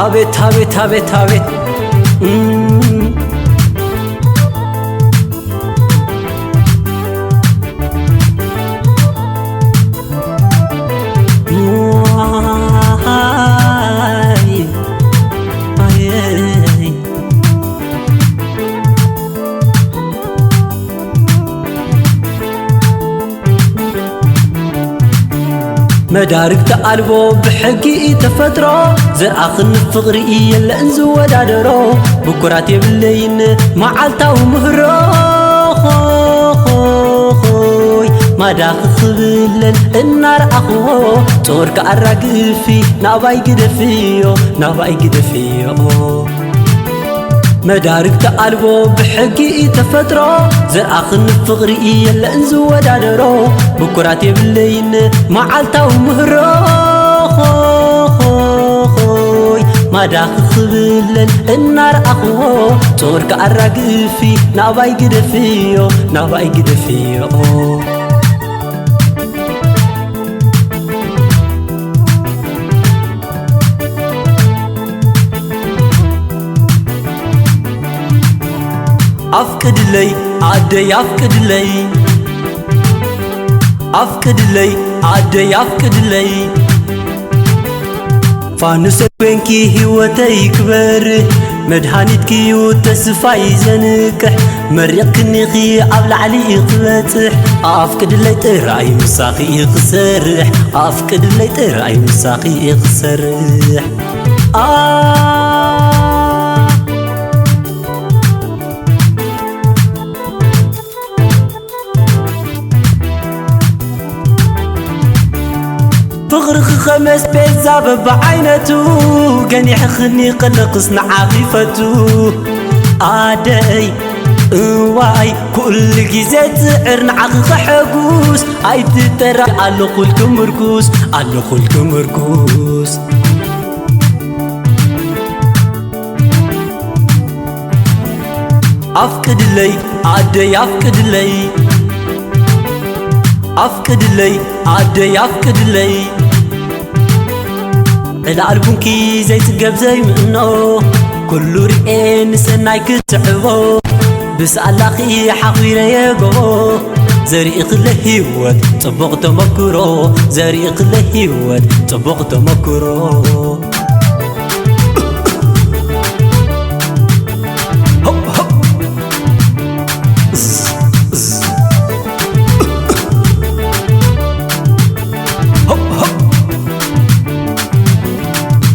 አቤት አቤት አቤት አቤት مدارك تقلبو بحقي تفترو زرعخن فقري يلا انزو ودادرو بكرات يبلين معالتا ومهرو ما داخ خبلن النار اخو صورك الراقفي ناباي قدفيو ناباي قدفيو مدارك تقلبو بحقي تفترو زرعخن فقري يلا انزو ودادرو بكرات يبلين معالتا ومهرو ما داخ خبلن النار اخو صورك الراقفي ناباي قدفيو ناباي قدفيو أفقد لي عدي أفقد لي أفقد لي عدي أفقد لي فانوس بينكي هوتي كبر مدهانتكي وتسفاي زنكح مريقني خي عبل علي قبتح أفقد لي تراي مساقي يخسرح أفقد لي تراي مساقي يخسرح فغرخ خمس بيتزا بعينتو قنيح خني قلقصنا عاقفتو عادي واي كل جيزات عرن عقق حقوس اي تترى على خلكم مركوس على خلكم مركوس أفقد لي عادي أفقد لي أفقد لي عادي أفقد لي العالبونكي زي تقب زي منو كلو رئين سناي كتعبو بس علاقي حقيرة يقو زريق لهيوت طبق تمكرو زريق لهيوت طبق تمكرو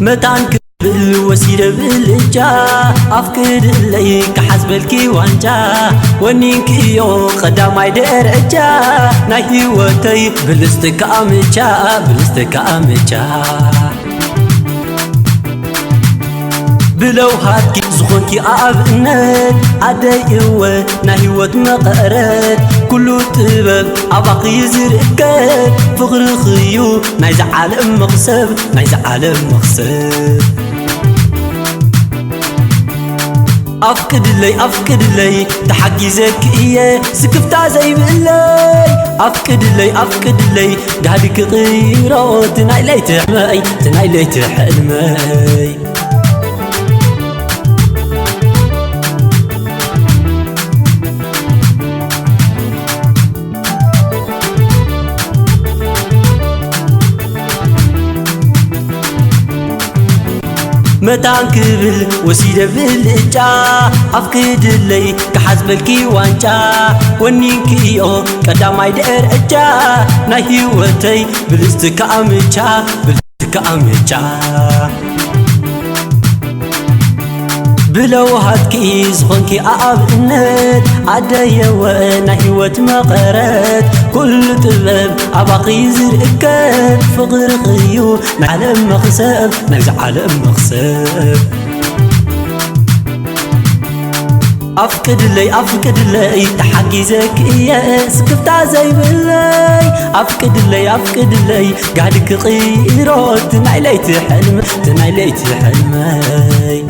متان كبل وسيلة بالجا أفكر لي كحسب الكيوانجا ونينكيو قدامي درجا ناهي وتي بالاستقامجا بالاستقامجا بلو هاتكي زخونكي أبنت عدايوة ناهيوت مقرد كلو تبب أباقي زرقات فغر خيو نايز عالم مغسب نايز عالم مغسب أفقد لي تحقي زكية سكفتا زي باللي أفقد لي قادك غيرو تناي لي تحمي تناي لي تحلمي متان كبل وسيلة بالجا أفقد لي كحسب الكيوانجا ونينكيو قدامي درجا ناهي وتي بالاستقامجا بالاستقامجا بلو هاتكي زخونكي أبنت عدايوة ناهيوت مقرد كل طبب أباقي زرقات فقر خيو نعلم مغسب نايز عالم مغسب أفقد لي تحقي زكية سكفتا زي باللي أفقد لي قادك غيرو تناي لي تحلم تناي لي تحلمي